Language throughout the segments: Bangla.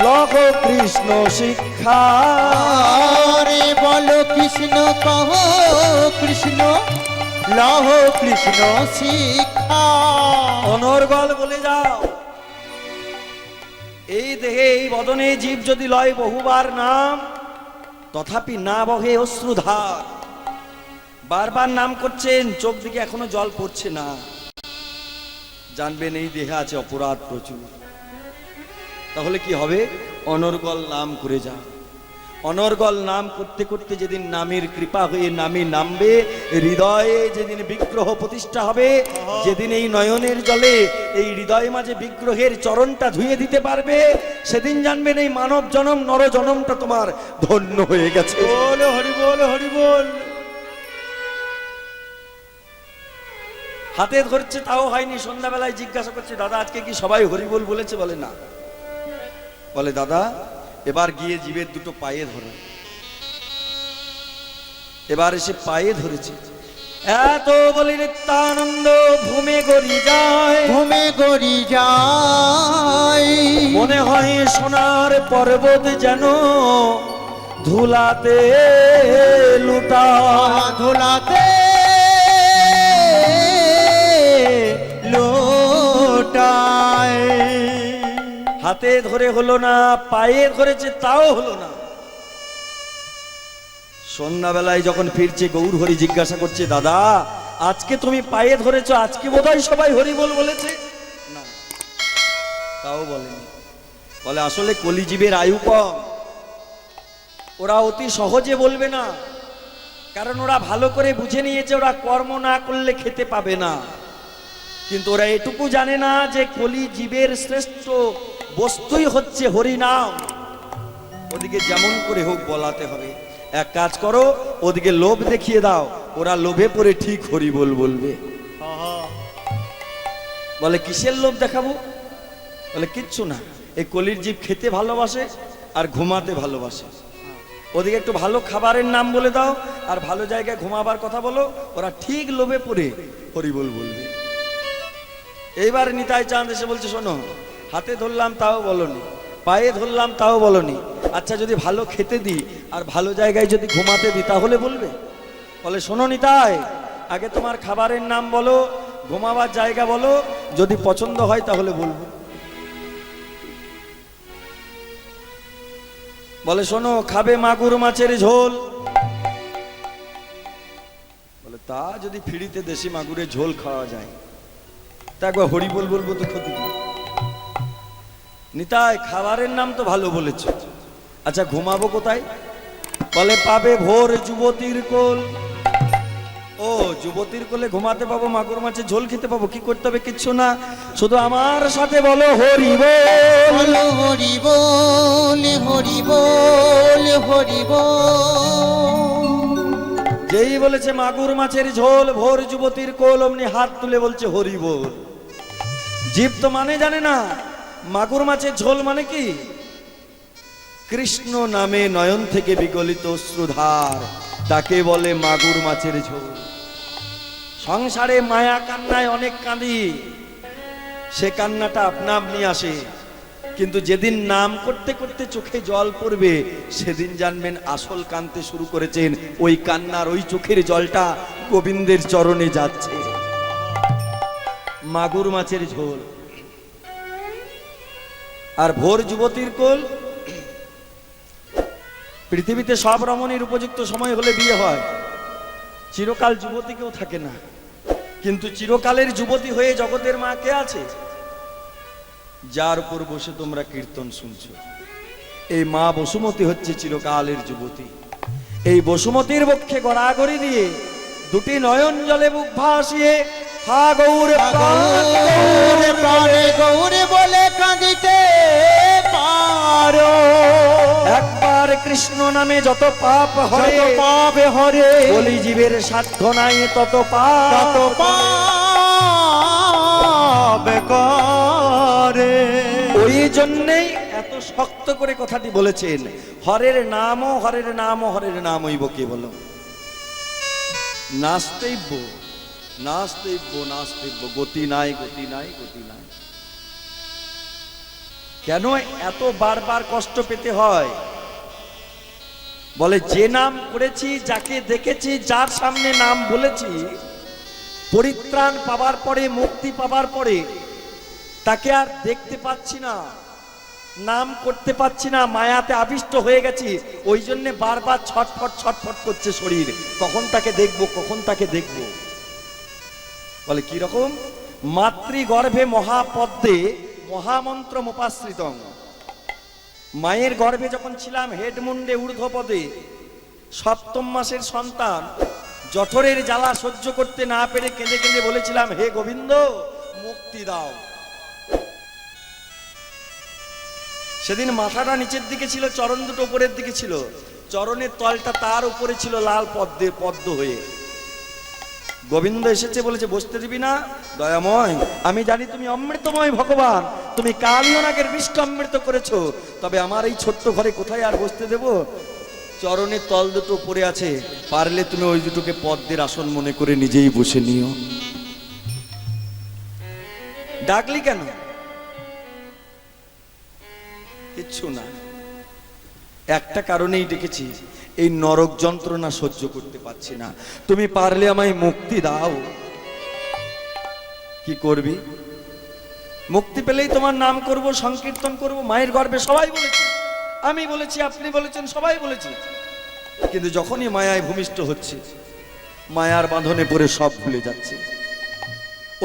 লহ কৃষ্ণ শিক্ষা। রে বলো কৃষ্ণ কহ কৃষ্ণ, লহ কৃষ্ণ শিক্ষা। অনর্গল বলে যাও, এই দেহে এই বদনে জীব যদি লয় বহুবার নাম, তথাপি না বহে অশ্রুধার। বারবার নাম করছেন, চোখ দিকে এখনো জল পড়ছে না। জানবেন এই দেহে আছে অপরাধ প্রচুর। তাহলে কি হবে? অনর্গল নাম করে যা। অনর্গল নাম করতে করতে যেদিন নামের কৃপা হয়ে নামে নামবে, হৃদয়ে যেদিন বিগ্রহ প্রতিষ্ঠা হবে, যেদিন এই নয়নের জলে এই হৃদয় মাঝে বিগ্রহের চরণটা ধুয়ে দিতে পারবে, সেদিন জানবেন এই মানব জনম নর জনমটা তোমার ধন্য হয়ে গেছে। বল হরি বল হরি বল। হাতে ধরছে তাও হয়নি। সন্ধ্যাবেলায় জিজ্ঞাসা করছে, দাদা আজকে কি সবাই হরিবোল বলেছে? বলে না। বলে দাদা এবার গিয়ে জীবের দুটো পায়ে ধরো। এবার এসে পায়ে ধরেছে। এত বলে নিত্যানন্দ ভূমে গড়ি যায়, ভূমে গড়ি যায়। মনে হয় সোনার পর্বত যেন ধুলাতে লুটা। ধুলাতে লোটায়। হাতে ধরে হলো না, পায়ে ধরেছে তাও হলো না। সন্ধ্যাবেলায় যখন ফিরছে গৌর হরি জিজ্ঞাসা করছে, দাদা আজকে তুমি পায়ে ধরেছো, আজকে বোধহয় সবাই হরিবোল বলেছে? না, তাও বলেনি। বলে আসলে কলিজীবের আয়ু কম, ওরা অতি সহজে বলবে না, কারণ ওরা ভালো করে বুঝে নিয়েছে ওরা কর্ম না করলে খেতে পাবে না। কিন্তু ওরা এটুকু জানে না যে কলিজীবের শ্রেষ্ঠ বস্তুই হচ্ছে হরিনাম। ওদিকে যেমন করে হোক বলাতে হবে। এক কাজ করো, ওদিকে লোভ দেখিয়ে দাও, ওরা লোভে পড়ে ঠিক হরিবোল বলবে। বলে কিসের লোভ দেখাবো? বলে কিচ্ছু না, এই কলির জীব খেতে ভালোবাসে আর ঘুমাতে ভালোবাসে। ওদিকে একটু ভালো খাবারের নাম বলে দাও আর ভালো জায়গায় ঘুমাবার কথা বলো, ওরা ঠিক লোভে পড়ে হরিবোল বলবে। এইবার নিতাই চাঁদ এসে বলছে, শোনো হাতে ধরলাম তাও বলনি, পায়ে ধরলাম তাও বলনি, আচ্ছা যদি ভালো খেতে দিই আর ভালো জায়গায় যদি ঘুমাতে দিই তাহলে বলবে? বলে শোনো নিতাই, আগে তোমার খাবারের নাম বলো, ঘুমাবার জায়গা বলো, যদি পছন্দ হয় তাহলে বলবো। বলে শোনো খাবে মাগুর মাছের ঝোল। বলে তা যদি ফিরিতে দেশি মাগুরের ঝোল খাওয়া যায় তা একবার হরিবোল বলবো তো ক্ষতি কি? নিতাই খাবারের নাম তো ভালো বলেছ, আচ্ছা ঘুমাবো কোথায়? বলে পাবে ভোর যুবতীর কোল। ও যুবতীর কোলে ঘুমাতে পাবো, মাগুর মাছের ঝোল খেতে পাবো, কি করতে হবে? কিচ্ছু না, শুধু আমার সাথে বলো হরিবোল। বলো হরি বল হরি বল হরি বল। যেই বলেছে মাগুর মাছের ঝোল ভোর যুবতীর কোল, অমনি হাত তুলে বলছে হরিবোল। জীব তো মানে জানে না মাগুর মাছের ঝোল মানে কি। কৃষ্ণ নামে নয়ন থেকে বিগলিত অশ্রুধার, তাকে বলে মাগুর মাছের ঝোল। সংসারে মায়া কান্নায় অনেক কাঁদি, সে কান্নাটা আপনা আপনি আসে, কিন্তু যেদিন নাম করতে করতে চোখে জল পড়বে সেদিন জানবেন আসল কাঁদতে শুরু করেছেন। ওই কান্নার ওই চোখের জলটা গোবিন্দের চরণে যাচ্ছে। মাগুর মাছের ঝোল আর ভোর যুবতীর কোল। পৃথিবীতে সব রমণীর উপযুক্ত সময় হলে বিয়ে হয়, চিরকাল যুবতী কেউ থাকে না। কিন্তু চিরকালের যুবতী হয়ে জগতের মা কে আছে? যার উপর বসে তোমরা কীর্তন শুনছো, এই মা বসুমতী হচ্ছে চিরকালের যুবতী। এই বসুমতীর বক্ষে গড়াগড়ি দিয়ে দুটি নয়ন জলে বুক ভাসিয়ে হা গৌর প্রাণে গৌরে বলে কাঁদিতে পারো। একবার কৃষ্ণ নামে যত পাপ হয়, পাবে হরে বলি জীবের সাধ্য নাই তত পাপ। তত পাপ করে। ওই জন্যেই এত শক্ত করে কথাটি বলেছেন, হরের নামও হরের নাম হরের নাম হইব কেবল। নাস্তেব্য নাস্তেব্য নাস্তেব্য, গতি নাই গতি নাই গতি নাই। কেন এত বারবার কষ্ট পেতে হয়? বলে যে নাম করেছি, যাকে দেখেছি, যার সামনে নাম বলেছি, পরিত্রাণ পাবার পরে, মুক্তি পাবার পরে তাকে আর দেখতে পাচ্ছি না, নাম করতে পাচ্ছি না, মায়াতে আবিষ্ট হয়ে গেছি। ওই জন্য বারবার ছটফট ছটফট করছে শরীর, কখন তাকে দেখবো, কখন তাকে দেখবো। বলে কি রকম? মাতৃগর্ভে মহাপদ্মে মহামন্ত্র মোপাশ্রিতং। মায়ের গর্ভে যখন ছিলাম, হেডমুন্ডে ঊর্ধ্বপদে, সপ্তম মাসের সন্তান, জঠরের জ্বালা সহ্য করতে না পেরে কেঁদে কেঁদে বলেছিলাম, হে গোবিন্দ মুক্তি দাও। সেদিন মাথাটা নিচের দিকে ছিল, চরণ দুটো উপরের দিকে ছিল, চরণের তলটা তার উপরে ছিল লাল পদ্ম হয়ে। গোবিন্দ এসেছে, বলেছে বসতে দিবি না? দয়াময়, আমি জানি তুমি অমৃতময় ভগবান, তুমি কালিয়নাগের বিষ্ট অমৃত করেছো, তবে আমার এই ছোট্ট ঘরে কোথায় আর বসতে দেব? চরণের তল দুটো পড়ে আছে, পারলে তুমি ওই দুটোকে পদ্মের আসন মনে করে নিজেই বসে নিও। ডাকলি কেন? কিচ্ছু না, একটা কারণেই ডেকেছি, এই নরক যন্ত্রণা সহ্য করতে পারছি না, তুমি পারলে আমায় মুক্তি দাও। কি করবি? মুক্তি পেলেই তোমার নাম করব, সংকীর্তন করব। মায়ের গর্ভে সবাই বলেছে, আমি বলেছি, আপনি বলেছেন, সবাই বলেছে। কিন্তু যখনই মায়ায় ভূমিষ্ঠ হচ্ছে, মায়ার বাঁধনে পড়ে সব ভুলে যাচ্ছে।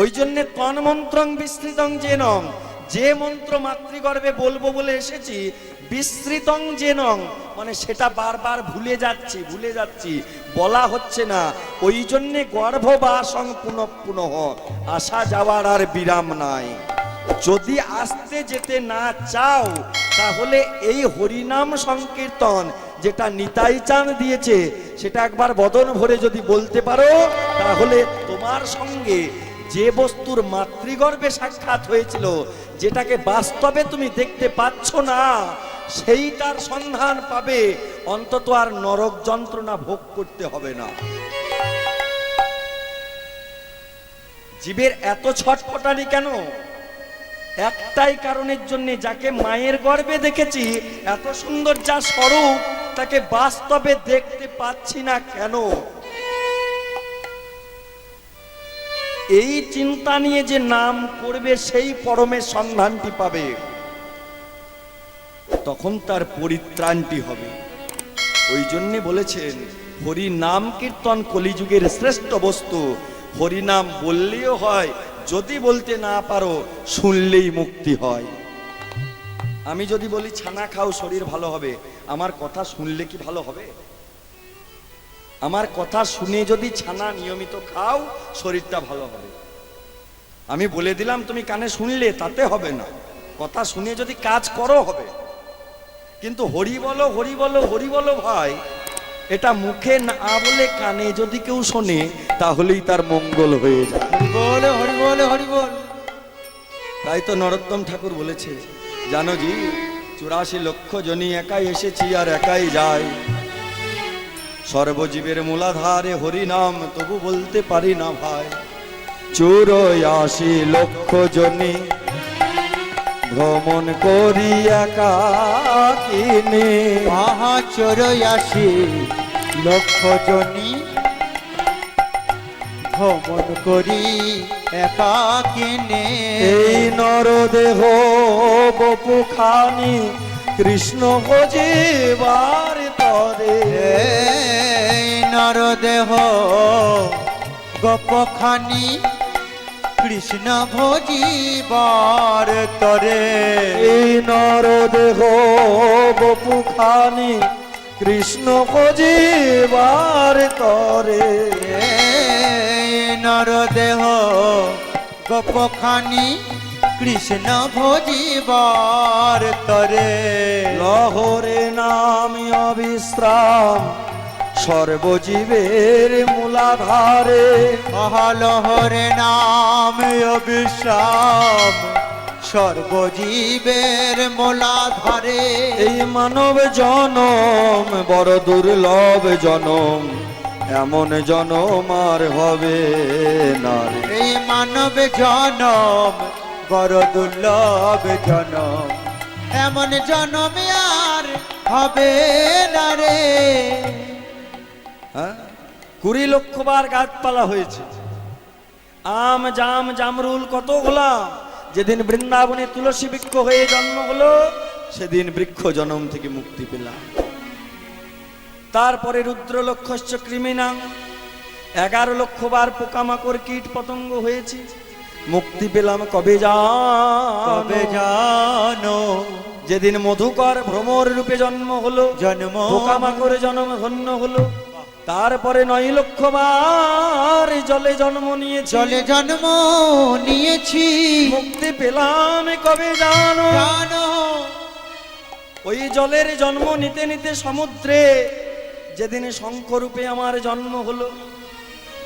ওই জন্যে তন্মন্ত্রং বিস্তৃতং যেনং, যে মন্ত্র মাতৃগর্ভে বলবো বলে এসেছি, বিস্তৃতং যেনং মানে সেটা বারবার ভুলে যাচ্ছি, বলা হচ্ছে না। ওই জন্যে গর্ভবাসং পুনঃ পুনঃ, আসা যাওয়ার আর বিরাম নাই। যদি আসতে যেতে না চাও, তাহলে এই হরিনাম সংকীর্তন যেটা নিতাই চাঁদ দিয়েছে, সেটা একবার বদন ভরে যদি বলতে পারো, তাহলে তোমার সঙ্গে যে বস্তুর মাতৃগর্ভে সাক্ষাৎ হয়েছিল, যেটাকে বাস্তবে তুমি দেখতে পাচ্ছ না, সেইটার সন্ধান পাবে। অন্তত আর নরক যন্ত্রণা ভোগ করতে হবে না। জীবের এত ছটফটানি কেন? একটাই কারণের জন্য, যাকে মায়ের গর্ভে দেখেছি, এত সুন্দর যা স্বরূপ, তাকে বাস্তবে দেখতে পাচ্ছি না কেন? এই চিন্তা নিয়ে যে নাম করবে, সেই পরমের সন্ধানটি পাবে, তখন তার পরিত্রাণটি হবে। ওই জন্যে বলেছেন, হরি নাম কীর্তন কলিযুগের শ্রেষ্ঠ বস্তু। হরি নাম বললেও হয়, যদি বলতে না পারো, শুনলেই মুক্তি হয়। আমি যদি বলি ছানা খাও শরীর ভালো হবে, আমার কথা শুনলে কি ভালো হবে? আমার কথা শুনে যদি ছানা নিয়মিত খাও, শরীরটা ভালো হবে। আমি বলে দিলাম, তুমি কানে শুনলে, তাতে হবে না। কথা শুনে যদি কাজ করো, হবে। কিন্তু হরি বলো, হরি বলো, হরি বলো ভাই, এটা মুখে না বলে কানে যদি কেউ শোনে, তাহলেই তার মঙ্গল হয়ে যায়। বলে হরি বল, হরি বল। তাই তো নরোত্তম ঠাকুর বলেছে, জানো জি, 84 লক্ষ জনি একাই এসেছি আর একাই যায়। সর্বজীবের মূলাধারে হরি নাম, তবু বলতে পারি না ভাই। 84 লক্ষ জনি ভ্রমণ করি একাকিনী। 84 লক্ষ জনি ভ্রমণ করি একাকিনী। এই নরদেহ বপুখানি কৃষ্ণ ভজিবার তরে। এই নরদেহ গোপখানি কৃষ্ণ ভজিবার তরে। এই নরদেহ বপুখানি কৃষ্ণ ভজিবার তরে। এই নরদেহ গোপখানি কৃষ্ণ ভজিবার তরে। লহরে নামি অবিশ্রাম সর্বজীবের মূলাধারে। মহালহরে নাম অবিশ্রাম সর্বজীবের মূলাধারে। এই মানব জনম বড় দুর্লভ জনম, এমন জনম আর হবে না রে। এই মানব জনম বড় দুর্লভ জনম, এমন জনম আর হবে না রে। হ্যাঁ 20 লক্ষ বার গাছপালা হয়েছে, আম জাম জামরুল কত হলাম। যেদিন বৃন্দাবনে তুলসী বৃক্ষ হয়ে জন্ম হলো সেদিন বৃক্ষ জন্ম থেকে মুক্তি পেলাম। তারপরে রুদ্র লক্ষশ্চ কৃমিনাং, 11 লক্ষ বার পোকামাকড় কীট পতঙ্গ হয়েছে, মুক্তি পেলাম কবে তবে জানো যেদিন মধুকর ভ্রমর রূপে জন্ম হলো, জন্ম পোকামাকড়ে জন্ম ধন্য হলো। তারপরে 9 লক্ষ বার জলে জন্ম নিয়েছি, জলে জন্ম নিয়েছি, মুক্তি পেলাম কবে জানো। জানো ওই জলের জন্ম নিতে নিতে সমুদ্রে যেদিন শঙ্খরূপে আমার জন্ম হলো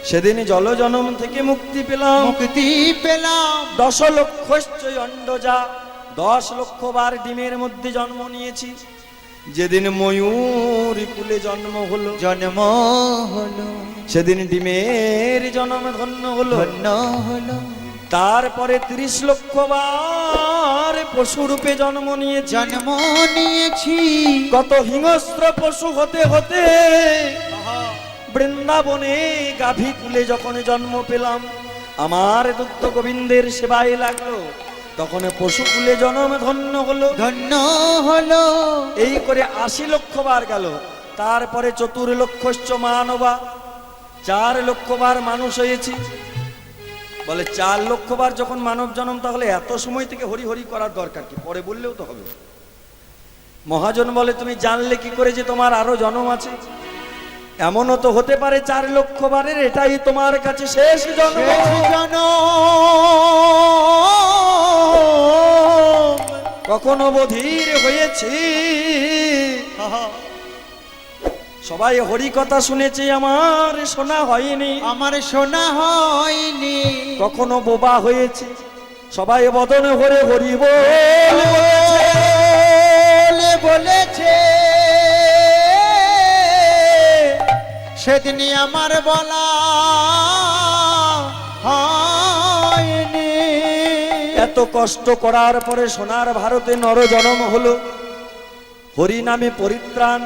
সেদিন জল জন্ম থেকে মুক্তি পেলাম। মুক্তি পেলাম 10 লক্ষশ্চ অন্ডজা, 10 লক্ষ বার ডিমের মধ্যে জন্ম নিয়েছি। যেদিন ময়ূর কুলে জন্ম হলো, জন্ম হলো, সেদিন ডিমের জন্ম ধন্য হলো। ধন্য হলো। তারপরে 30 লক্ষ বার পশু রূপে জন্ম নিয়েছি, জন্ম নিয়েছি, কত হিংস্র পশু হতে হতে বৃন্দাবনে গাভী কুলে যখন জন্ম পেলাম, আমার দুগ্ধ গোবিন্দের সেবায় লাগলো, তখন পশু কুলে জন্ম ধন্য হলো। ধন্য হলো। এই করে 80 লক্ষ বার গেল। তারপরে 4 লক্ষশ্চ মানবা, 4 লক্ষ বার মানুষ হয়েছি। বলে 4 লক্ষ বার যখন মানব জন্ম, তাহলে এত সময় থেকে হরি হরি করার দরকার কি? পরে বললেও তো হবে। মহাজন বলে তুমি জানলে কি করে যে তোমার আরো জন্ম আছে? এমনও তো হতে পারে 4 লক্ষ বারের এটাই তোমার কাছে শেষ জন্ম। কখনো বধির হয়েছি, সবাই হরি কথা শুনেছে, আমার শোনা হয়নি, আমার শোনা হয়নি। কখনো বোবা হয়েছে, সবাই বদন ভরে হরি বলে বলেছে, সেদিনই আমার বলা হয়নি। এত কষ্ট করার পরে সোনার ভারতে নর জন্ম হলো। হরি নামে পরিত্রাণ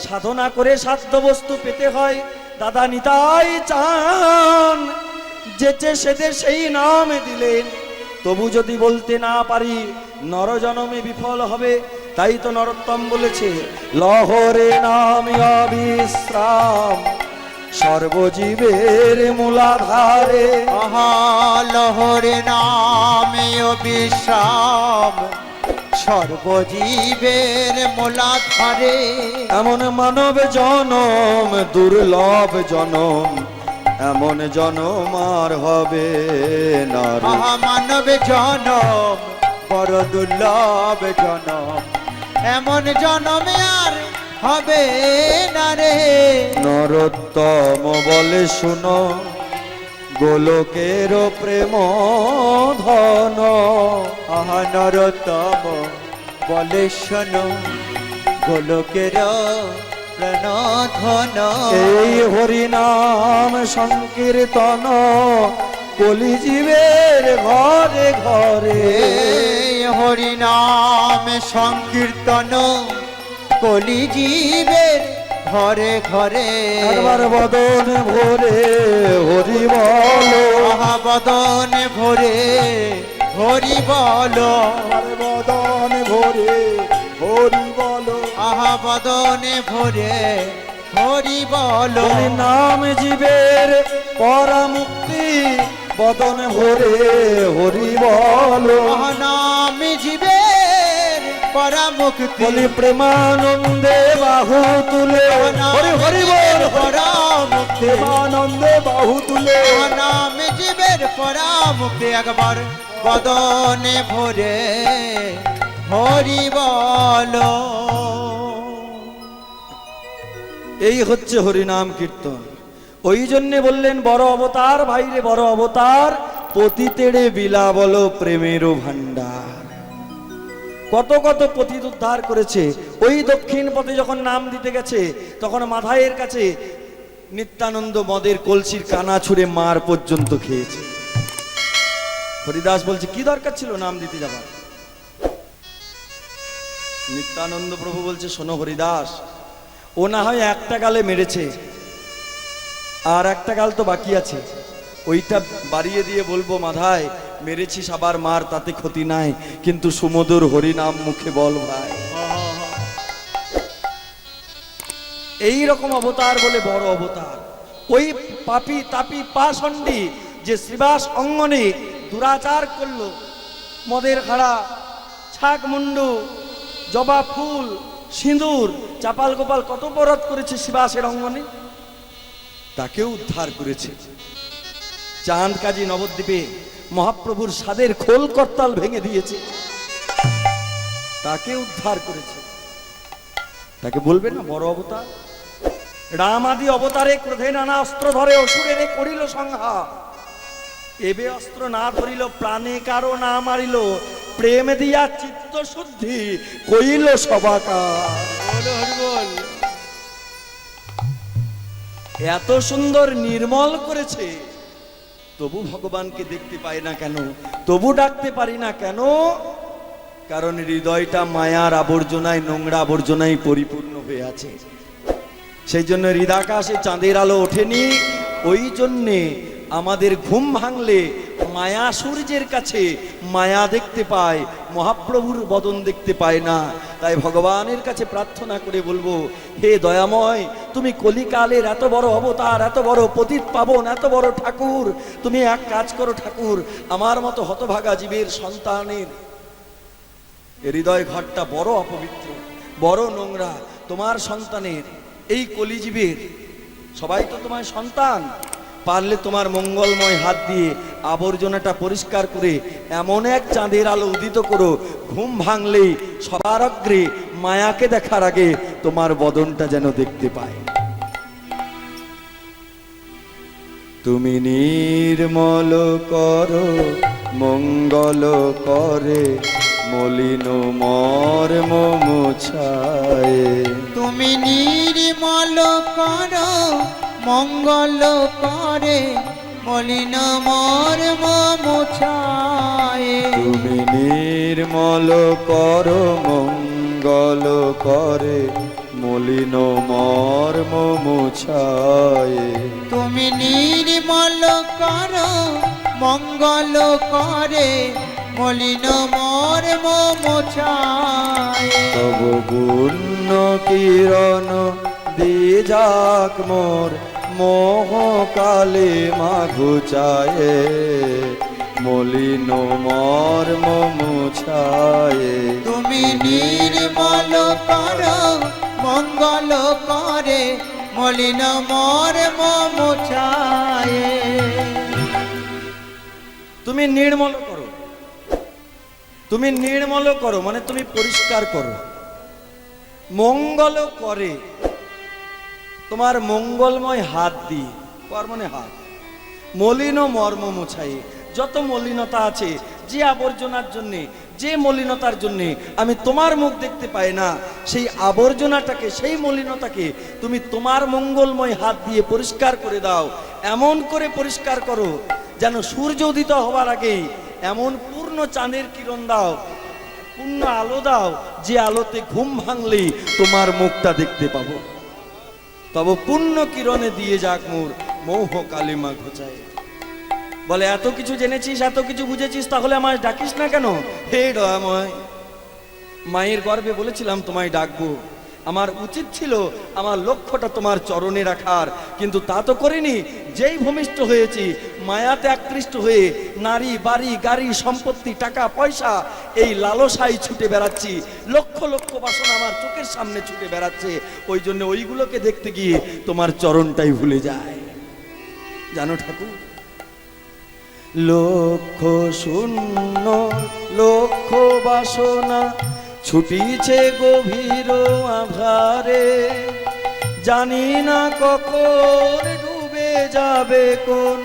সাধনা করে সাধ্য বস্তু পেতে হয়। দাদা নিতাই চান যেচে সেদে সেই নাম দিলেন, তবু যদি বলতে না পারি নর জন্মে বিফল হবে। তাই তো নরোত্তম বলেছে, লহরে নামে অবিশ্রাম সর্বজীবের মূলাধারে। আহা লহরে নামে বিশ্রাম সর্বজীবের মূলাধারে। এমন মানব জনম দুর্লভ জনম, এমন জনম আর হবে না রে। আহা মানব জনম বড় দুর্লভ জনম, এমন জনম আর হবে না রে। নরোত্তম বলে শুনো, গোলকের প্রেম ধন। আহা নরোত্তম বলে শোনো, গোলকের প্রণধন। এই হরিনাম সংকীর্তন কলিজীবের ঘরে ঘরে। এই হরিনাম সংকীর্তন কলিজীবের ঘরে ঘরে। একবার বদন ভরে হরি বলো, আহা বদন ভরে হরি বলো, বদন ভরে হরি বলো। আহা বদনে ভরে হরি বলো। বলি নাম জীবের পরামুক্তি, বদন ভরে হরি বলো। আহা নাম জীবের পরামুক্তি। বলি প্রেমানন্দে বাহু তুলে হরি হরি বল। পরামুক্তি। প্রেমানন্দে বাহু তুলে আহা নাম জীবের পরামুক্তি। একবার বদনে ভরে হরি বলো। এই হচ্ছে হরিনাম কীর্তন। ওই জন্যে বললেন বড় অবতার ভাইরে বড় অবতার, পতিতেড়ে বিলা বলো প্রেমেরও ভান্ডার। কত কত পতিত উদ্ধার করেছে। ওই দক্ষিণ পথে যখন নাম দিতে গেছে তখন মাথায়ের কাছে নিত্যানন্দ মদের কলসির কানা ছুঁড়ে মার পর্যন্ত খেয়েছে। হরিদাস বলছে কি দরকার ছিল নাম দিতে যাবার? নিত্যানন্দ প্রভু বলছে, শোনো হরিদাস, ও না হয় একটা গালে মেরেছে, আর একটা গাল তো বাকি আছে, ওইটা বাড়িয়ে দিয়ে বলবো মাধায় মেরেছিস আবার মার, তাতে ক্ষতি নাই, কিন্তু সুমধুর হরিনাম মুখে বল ভাই। এই রকম অবতার বলে বড় অবতার। ওই পাপী তাপি পাষণ্ডী যে শ্রীবাস অঙ্গনে দুরাচার করলো, মদের খাড়া, ছাক মুন্ডু, জবা ফুল, সিঁদুর, চাপাল গোপাল কত অপরাধ করেছে শ্রীবাসের অঙ্গনে, তাকেও উদ্ধার করেছে। চাঁদ কাজী নবদ্বীপে মহাপ্রভুর সাদের খোল করতাল ভেঙে দিয়েছে, তাকে উদ্ধার করেছে। তাকে বলবে না বড় অবতার? রাম আদি অবতারে ক্রোধে নানা অস্ত্র ধরে অসুরের করিল সংহার, এবে অস্ত্র না ধরিল প্রাণে কারো না মারিল, প্রেম দিয়া চিত্ত শুদ্ধি কইল সবাকার। এত সুন্দর নির্মল করেছে, তবু ভগবানকে দেখতে পাই না কেন, তবু ডাকতে পারি না কেন? কারণ হৃদয়টা মায়ার আবর্জনায়, নোংরা আবর্জনায় পরিপূর্ণ হয়ে আছে। সেই জন্য হৃদাকাশে চাঁদের আলো ওঠেনি। ওই জন্যে আমাদের ঘুম ভাঙলে মায়া সূর্যের কাছে মায়া দেখতে পায়, মহাপ্রভুর বদন দেখতে পায় না। তাই ভগবানের কাছে প্রার্থনা করে বলবো, হে দয়াময়, তুমি কলিকালের এত বড় অবতার, এত বড় পতিত পাবন, এত বড় ঠাকুর, তুমি এক কাজ করো ঠাকুর, আমার মতো হতভাগা জীবের সন্তানের হৃদয় ঘরটা বড় অপবিত্র, বড় নোংরা, তোমার সন্তানের এই কলিজীবের, সবাই তো তোমার সন্তান, পারলে তোমার মঙ্গলময় হাত দিয়ে আবর্জনাটা পরিষ্কার করে এমন এক চাঁদের আলো উদিত করো, ঘুম ভাঙলেই সবার অগ্রে মায়াকে দেখার আগে তোমার বদনটা যেন দেখতে পায়। তুমি নির্মল করো মঙ্গল করে, মলিন মর্ম মুছায়ে। তুমি নির্মল করো মঙ্গল করে, মলিন মর্ম মুছায়ে। তুমি নির্মল করো মঙ্গল করে, মলিন মর্ম মুছায়ে। তুমি নির্মল করো মঙ্গল করে, মলিন মর্ম মুছায়ে। তব পুণ্য কিরণ দিয়ে যাক মোর মোহ কালে মাঘুচায়ে, মলিন মর্ম মুছায়ে। তুমি নির্মল করো মঙ্গল করে, মলিন মর্ম মুছায়ে। তুমি নির্মল করো, তুমি নির্মল করো মানে তুমি পরিষ্কার করো, মঙ্গল করে তোমার মঙ্গলময় হাত দিয়ে, কর মানে হাত, মলিন মর্ম মুছাই। যত মলিনতা আছে, যে আবর্জনার জন্যে, যে মলিনতার জন্যে আমি তোমার মুখ দেখতে পাই না, সেই আবর্জনাটাকে, সেই মলিনতাকে তুমি তোমার মঙ্গলময় হাত দিয়ে পরিষ্কার করে দাও। এমন করে পরিষ্কার করো যেন সূর্য উদিত হওয়ার আগেই এমন পূর্ণ চাঁদের কিরণ দাও, পূর্ণ আলো দাও, যে আলোতে ঘুম ভাঙলেই তোমার মুখটা দেখতে পাবো। তব পূর্ণ কিরণে দিয়ে যাক মোর মোহ কালিমা ঘোচায়। বলে এত কিছু জেনেছিস, এত কিছু বুঝেছিস, তাহলে আমায় ডাকিস না কেন? হে দয়াময়, মায়ের গর্ভে বলেছিলাম তোমায় ডাকবো, আমার উচিত ছিল আমার লক্ষ্যটা তোমার চরণে রাখার, কিন্তু তা তো করিনি। যেই ভূমিষ্ঠ হয়েছি, মায়াতে আকৃষ্ট হয়ে নারী, বাড়ি, গাড়ি, সম্পত্তি, টাকা পয়সা, এই লালসায় ছুটে বেড়াচ্ছি। লক্ষ লক্ষ বাসনা আমার চোখের সামনে ছুটে বেড়াচ্ছে, ওই জন্য ওইগুলোকে দেখতে গিয়ে তোমার চরণটাই ভুলে যায়। জানো ঠাকুর, লক্ষ শূন্য লক্ষ বাসনা ছুটিছে গভীর আধারে, জানি না কখন ডুবে যাবে কোন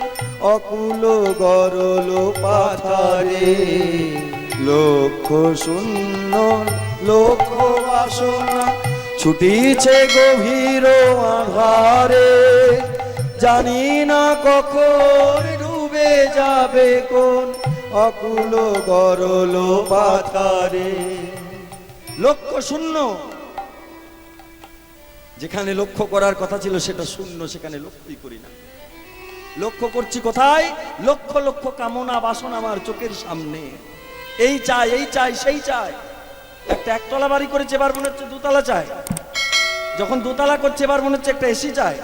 অকুল গরল পাথারে। লক্ষ শূন্য লক্ষ বাসনা ছুটিছে গভীর আধারে, জানি না কখন ডুবে যাবে কোন অকুল গরল পাথারে। লক্ষ্য শূন্য। যেখানে লক্ষ্য করার কথা ছিল সেটা শূন্য, সেখানে লক্ষ্যই করি না। লক্ষ্য করছি কোথায়? লক্ষ লক্ষ কামনা বাসনা আমার চোখের সামনে। এই চাই, এই চাই, সেই চাই। একটা একতলা বাড়ি করেছে, এবার মনে হচ্ছে দোতলা চাই। যখন দোতলা করছে এবার মনে হচ্ছে একটা এসি চাই।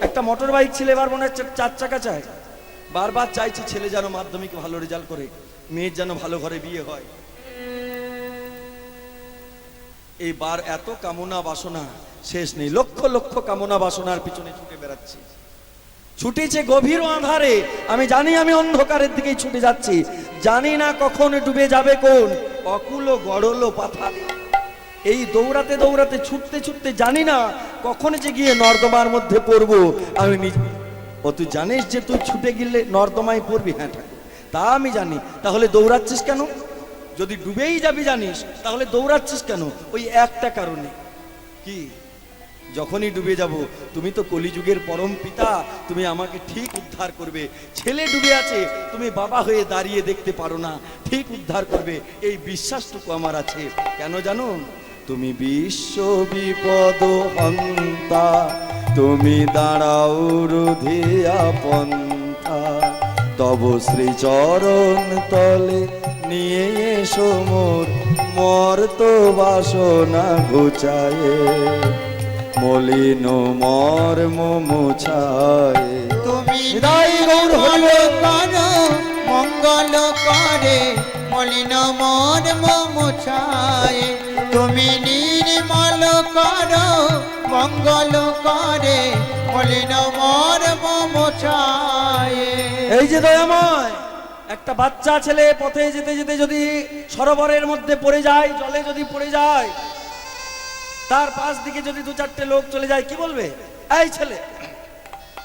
একটা মোটর বাইক ছিল, এবার মনে হচ্ছে 4 চাকা চাই। বারবার চাইছি ছেলে যেন মাধ্যমিকে ভালো রেজাল্ট করে, মেয়ের যেন ভালো ঘরে বিয়ে হয়। এইবার এত কামনা বাসনা শেষ নেই। লক্ষ লক্ষ কামনা বাসনার পিছনে ছুটে বেড়াচ্ছি। ছুটেছে গভীর আঁধারে, আমি জানি আমি অন্ধকারের দিকেই ছুটে যাচ্ছি। জানি না কখন ডুবে যাবে কোন অকুল গড়ল পাথারে। এই দৌড়াতে দৌড়াতে ছুটতে ছুটতে জানি না কখন যে গিয়ে নর্দমার মধ্যে পড়বো আমি নিজে। ও তুই জানিস যে তুই ছুটে গেলে নর্দমায় পড়বি? হ্যাঁ ঠাকুর, তা আমি জানি। তাহলে দৌড়াচ্ছিস কেন? যদি ডুবেই যাবি জানিস, তাহলে দৌড়াচ্ছিস কেন? ওই একটা কারণে। কি? যখনই ডুবে যাব, তুমি তো কলিযুগের পরম পিতা, তুমি আমাকে ঠিক উদ্ধার করবে। ছেলে ডুবে আছে, তুমি বাবা হয়ে দাঁড়িয়ে দেখতে পারো না, ঠিক উদ্ধার করবে, এই বিশ্বাসটুকু আমার আছে। কেন জানো? তুমি বিশ্ব বিপদ হন্তা, তুমি দাঁড়াও রুধিয়া পন্থা। তব শ্রীচরণ তলে নিয়ে এসো মোর মর্ত বাসনা ঘুচায়ে, মলিন মর্ম মুছায়ে। তুমি হৃদয় গৌর হরিব। করো মঙ্গল করে, মলিন মর্ম মুছায়। তুমি নির্মল করো মঙ্গল করে, মলিন মর্ম মুছায়। এই যে দয়াময়, একটা বাচ্চা ছেলে পথে যেতে যেতে যদি সরোবরের মধ্যে পড়ে যায়, জলে যদি পড়ে যায়, তার পাশ দিকে যদি 2-4টে লোক চলে যায়, কি বলবে? এই ছেলে,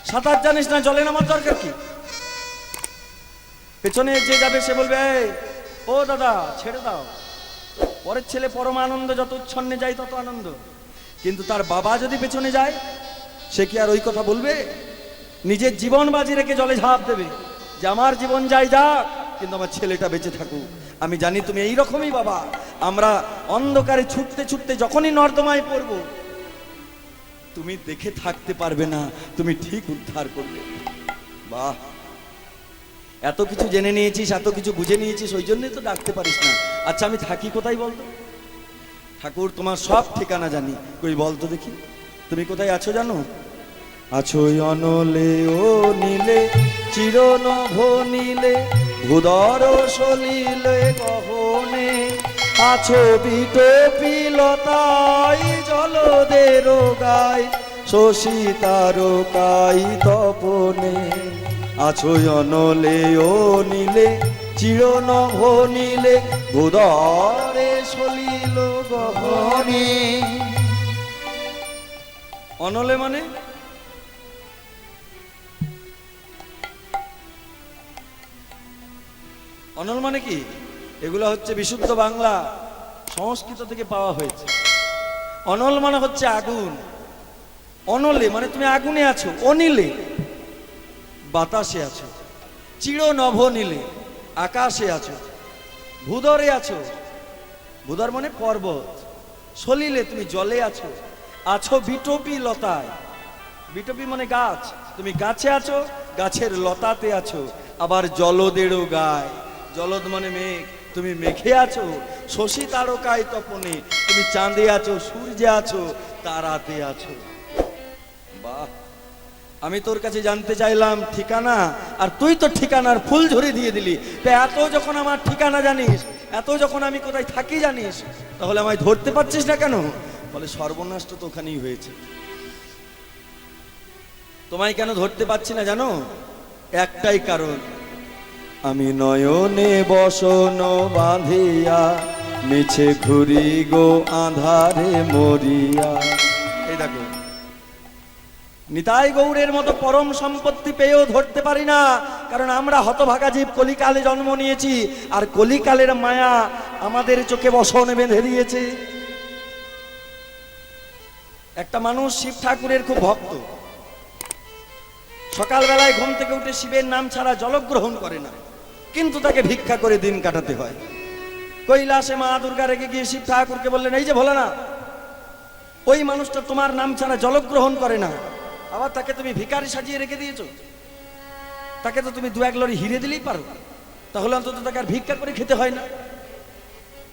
সাঁতার জানিস না, জলে নামার দরকার কি? পেছনে যে যাবে সে বলবে, এই ও দাদা ছেড়ে দাও। পরের ছেলে পরম আনন্দ, যত উচ্ছন্নে যায় তত আনন্দ। কিন্তু তার বাবা যদি পেছনে যায়, সে কি আর ওই কথা বলবে? নিজের জীবন বাজি রেখে জলে ঝাঁপ দেবে যে আমার জীবন যাই যাক, কিন্তু আমার ছেলেটা বেঁচে থাকুক। আমি জানি তুমি এই রকমই বাবা। আমরা অন্ধকারে ছুটতে ছুটতে যখনই নর্দমায় পড়ব, তুমি দেখে থাকতে পারবে না, তুমি ঠিক উদ্ধার করবে। বাহ, এত কিছু জেনে নিয়েছিস, এত কিছু বুঝে নিয়েছিস, ওই জন্যই তো ডাকতে পারিস না। আচ্ছা আমি থাকি কোথায় বলতো? ঠাকুর তোমার সব ঠিকানা জানি, কই বলতো দেখি, তুমি কোথায় আছো জানো? আছো অনলে ও নীলে, চিরনভ নীলে, ভূধর সলিলে গহনে। আছো বিটপিলতাই জলদের গায়, শশী তারকাই তপনে। আছো অনলে ও নীলে, চিরনভ নীলে, ভূধরে সলিল গহনে। অনলে মানে অনল মানে কি? এগুলো হচ্ছে বিশুদ্ধ বাংলা, সংস্কৃত থেকে পাওয়া হয়েছে। অনল মানে হচ্ছে আগুন। অনলে মানে তুমি আগুনে আছো, অনিলে বাতাসে আছো, চিরনভ নীলে আকাশে আছো, ভূধরে আছো, ভূধর মানে পর্বত, সলিলে তুমি জলে আছো, আছো বিটপি লতায়, বিটপি মানে গাছ, তুমি গাছে আছো, গাছের লতাতে আছো, আবার জলদেরও গায়, জলদ মানে মেঘ, তুমি মেঘে আছো, শশী তারকায় তপনে, তুমি চাঁদে আছো, সূর্যে আছো, তারাতে আছো। বাহ, আমি তোর কাছে জানতে চাইলাম ঠিকানা, আর তুই তো ঠিকানার ফুল ঝরে দিয়ে দিলি। তা এত যখন আমার ঠিকানা জানিস, এত যখন আমি কোথায় থাকি জানিস, তাহলে আমায় ধরতে পারছিস না কেন? বলে সর্বনাশটা তো ওখানেই হয়েছে। তোমায় কেন ধরতে পারছি না জানো? একটাই কারণ, আমি নয়নে বসন বাঁধিয়া, মিছে ঘুরি গো আঁধারে মরিয়া। এই দেখো, নিতাই গৌরের মতো পরম সম্পত্তি পেয়েও ধরতে পারি না, কারণ আমরা হতভাগা জীব, কলিকালে জন্ম নিয়েছি, আর কলিকালের মায়া আমাদের চোখে বসনে বেঁধে দিয়েছে। একটা মানুষ শিব ঠাকুরের খুব ভক্ত, সকালবেলায় ঘুম থেকে উঠে শিবের নাম ছাড়া জলগ্রহণ করে না, কিন্তু তাকে ভিক্ষা করে দিন কাটাতে হয়। কৈলাসে মা দুর্গা রেগে গিয়ে শিব ঠাকুরকে বললেন, এই যে ভোলা না, ওই মানুষটা তোমার নাম ছাড়া জলগ্রহণ করে না, আবার তাকে তুমি ভিখারি সাজিয়ে রেখে দিয়েছো। তাকে তো তুমি 2-1 লরি হিরে দিলেই পারো, তাহলে অন্তত তাকে আর ভিক্ষা করে খেতে হয় না।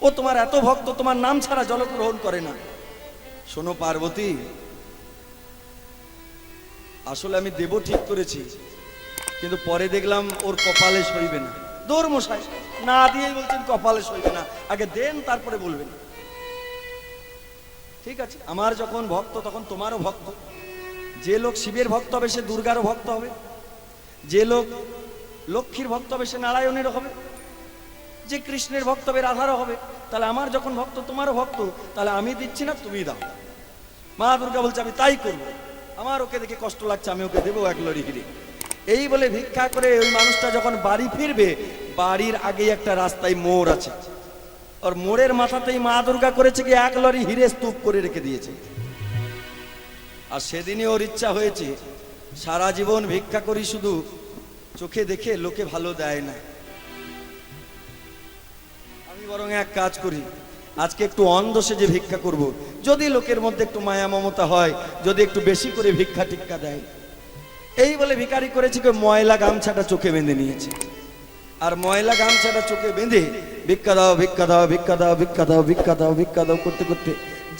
ও তোমার এত ভক্ত, তোমার নাম ছাড়া জলগ্রহণ করে না। শোনো পার্বতী, আসলে আমি দেব ঠিক করেছি, কিন্তু পরে দেখলাম ওর কপালে সইবে না। দৌড় মশাই, না দিয়েই বলছেন কপালে সইবে না, আগে দেন তারপরে বলবেন। ঠিক আছে, আমার যখন ভক্ত তখন তোমারও ভক্ত। যে লোক শিবের ভক্ত হবে সে দুর্গারও ভক্ত হবে, যে লোক লক্ষ্মীর ভক্ত হবে সে নারায়ণেরও হবে, যে কৃষ্ণের ভক্ত হবে রাধারও হবে। তাহলে আমার যখন ভক্ত তোমারও ভক্ত, তাহলে আমি দিচ্ছি না, তুমি দাও। মা দুর্গা বলছে আমি তাই করব, আমার ওকে দেখে কষ্ট লাগছে, আমি ওকে দেবো 1 লরি হিরে। এই বলে ভিক্ষা করে ওই মানুষটা যখন বাড়ি ফিরবে, বাড়ির আগে একটা রাস্তায় মোড় আছে, আর মোড়ের মাথাতেই মা দুর্গা করেছে কি 1 লরি হিরে স্তূপ করে রেখে দিয়েছে। আর সেদিনই ওর ইচ্ছা হয়েছে, সারা জীবন ভিক্ষা করি, শুধু চোখে দেখে লোকে ভালো দেয় না, আমি বরং এক কাজ করি, আজকে একটু অন্ধ সেজে ভিক্ষা করব, যদি লোকের মধ্যে একটু মায়া মমতা হয়, যদি একটু বেশি করে ভিক্ষা টিক্কা দেয়। এই বলে ভিখারি করেছে কি ময়লা গামছাটা চোখে বেঁধে নিয়েছে, আর ময়লা গামছাটা চোখে বেঁধে ভিক্ষা দাও ভিক্ষা দাও ভিক্ষা দাও ভিক্ষা দাও ভিক্ষা দাও ভিক্ষা দাও করতে করতে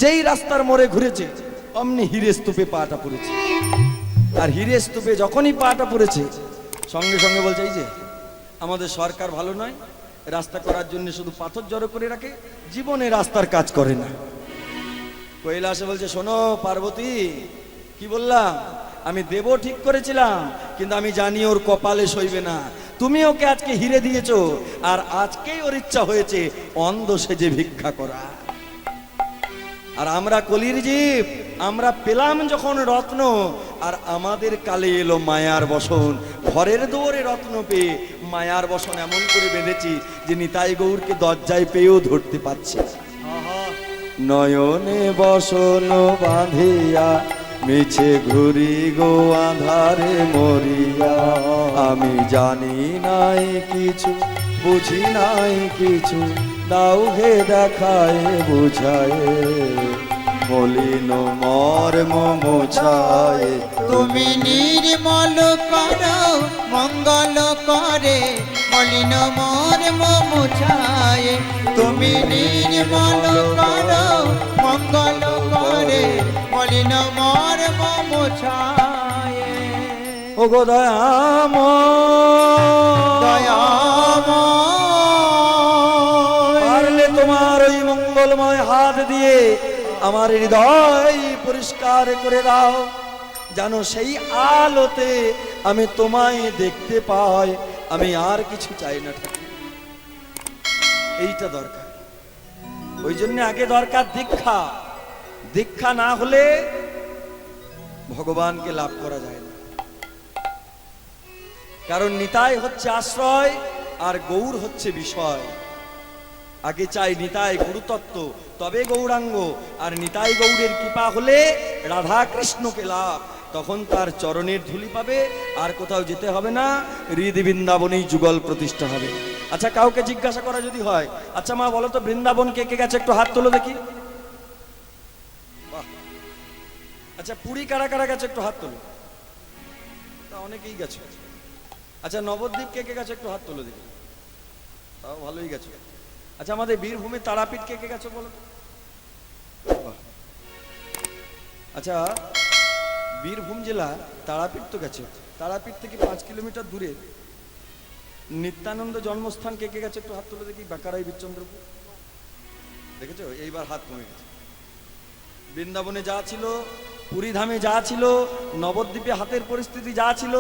যেই রাস্তার মোড়ে ঘুরেছে, অমনি হিরে স্তূপে পাটা পড়েছে। আর হিরে স্তূপে যখনই পাটা পড়েছে, সঙ্গে সঙ্গে বলছে, এই যে আমাদের সরকার ভালো নয়, রাস্তা করার জন্য শুধু পাথর জড়ো করে রাখে, জীবনে রাস্তার কাজ করে না। কৈলাসে বলছে, শোনো পার্বতী, কি বললাম, আমি দেব ঠিক করেছিলাম, কিন্তু আমি জানি ওর কপালে সইবে না। তুমি ওকে আজকে হিরে দিয়েছো, আর আজকেই ওর ইচ্ছা হয়েছে অন্ধ সেজে ভিক্ষা করা। আর আমরা কলির জীব, আমরা পেলাম যখন রত্ন, আর আমাদের কালে এলো মায়ার বসন। ঘরের দুয়ারে রত্ন পেয়ে মায়ার বসন এমন করে বেঁধেছি যে নিতাই গৌরকে দরজায় পেয়েও ধরতে পারছে। নয়নে বসন বাঁধিয়া মিছে ঘুরি গো আধারে মরিয়া, আমি জানি নাই কিছু, বুঝি নাই কিছু, দাও হে দেখায় বুঝায়, মলিন মর্ম মোছায়। তুমি নির্মল করো মঙ্গল করে, মলিন মর্ম মুছায়। তুমি নির্মল করো মঙ্গল করে, মলিন মর্ম মুছায়। ও গো পারলে তোমার ওই মঙ্গলময় হাত দিয়ে আমার হৃদয় পরিষ্কার করে দাও, জানো সেই আলোতে আমি তোমায় দেখতে পাই, আমি আর কিছু চাই না ঠাকুর। এইটা দরকার, ওই জন্য আগে দরকার দীক্ষা। দীক্ষা না হলে ভগবানকে লাভ করা যায় না, কারণ নিতাই হচ্ছে আশ্রয় আর গৌর হচ্ছে বিষয়। আগে চাই নিতাই গুরুতত্ত্ব, তবে গৌরাঙ্গ। আর নিতাই গৌরের কৃপা হলে রাধা কৃষ্ণকে লাভ, তখন তার চরণের ধুলি পাবে, আর কোথাও যেতে হবে না, হৃদ বৃন্দাবনেই যুগল প্রতিষ্ঠা হবে। আচ্ছা, কাউকে জিজ্ঞাসা করা যদি হয়, আচ্ছা মা বলো তো বৃন্দাবন কে কে গেছে, একটু হাত তোলো দেখি। বাহ, আচ্ছা পুরী কারা কারা গেছে, একটু হাত তোলো। তা অনেকেই গেছে। আচ্ছা নবদ্বীপ কে কে গেছে, একটু হাত তোলো দেখি। তাও ভালোই গেছে। আচ্ছা আমাদের বীরভূমে তারাপীঠ কে কে গেছে বলো তো। আচ্ছা বীরভূম জেলা তারাপীঠ তো গেছে, তারাপীঠ থেকে 5 কিলোমিটার দূরে নিত্যানন্দ জন্মস্থান কে কে গেছে, একটু হাত তুলে দেখি। বাঁকারাই বীরচন্দ্রপুর দেখেছো, এইবার হাত কমে গেছে। বৃন্দাবনে যা ছিল, পুরীধামে যা ছিল, নবদ্বীপে হাতের পরিস্থিতি যা ছিল,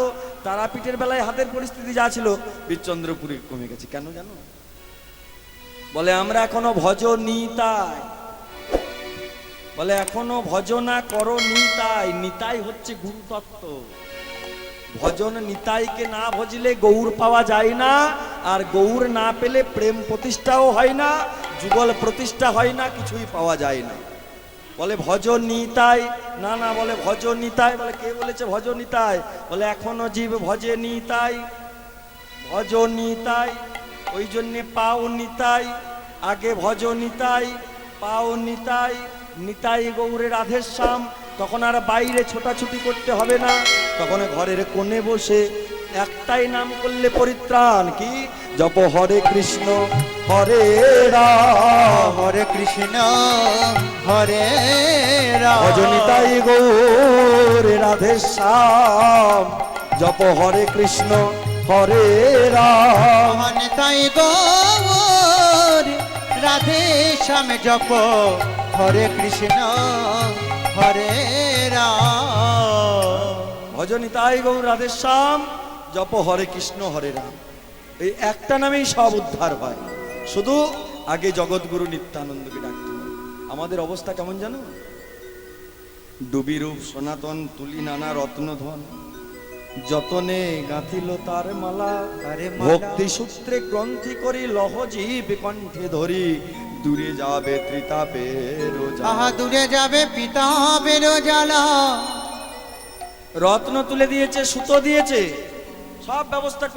তারাপীঠের বেলায় হাতের পরিস্থিতি যা ছিল, বীরচন্দ্রপুরে কমে গেছে। কেন জানো? বলে আমরা এখনো ভজ নিতাই, বলে এখনো ভজনা করো নিতাই। নিতাই হচ্ছে গুরুতত্ত্ব। ভজন নিতাইকে না ভজলে গৌর পাওয়া যায় না, আর গৌর না পেলে প্রেম প্রতিষ্ঠাও হয় না, যুগল প্রতিষ্ঠা হয় না, কিছুই পাওয়া যায় না। বলে ভজন নিতাই, না না বলে ভজন নিতাই। বলে কে বলেছে ভজন নিতাই? বলে এখনো জীব ভজে নিতাই, ভজন নিতাই, ওই জন্যে পাও নিতাই। আগে ভজ নিতাই, পাও নিতাই, নিতাই গৌরের রাধেশ্যাম। তখন আর বাইরে ছোটাছুটি করতে হবে না, তখন ঘরের কোণে বসে একটাই নাম করলে পরিত্রাণ। কি? জপ হরে কৃষ্ণ হরে রাম, হরে কৃষ্ণ হরে রাম, ভজ নিতাই গৌর রাধেশ্যাম। জপ হরে কৃষ্ণ হরে রাম। নিতাই গৌর রাধে শ্যাম জপ হরে কৃষ্ণ হরে রাম। ভজ নিতাই গৌর রাধেশ্যাম, জপ হরে কৃষ্ণ হরে রাম। এই একটা নামেই সব উদ্ধার হয়। শুধু আগে জগৎগুরু নিত্যানন্দকে ডাকতে হবে। আমাদের অবস্থা কেমন জানো? ডুবি রূপ সনাতন তুলি নানা রত্নধন, যতনে গাঁথিল তার মালা। তারে মালা। ভক্তি সূত্রে গ্রন্থি করি লহ জীব কণ্ঠে ধরি, দূরে যাবে ত্রিতাপের আহা দূরে যাবে পিতাবের জ্বালা। রত্ন তুলে দিয়েছে, সুতো দিয়েছে, সব ব্যবস্থা করে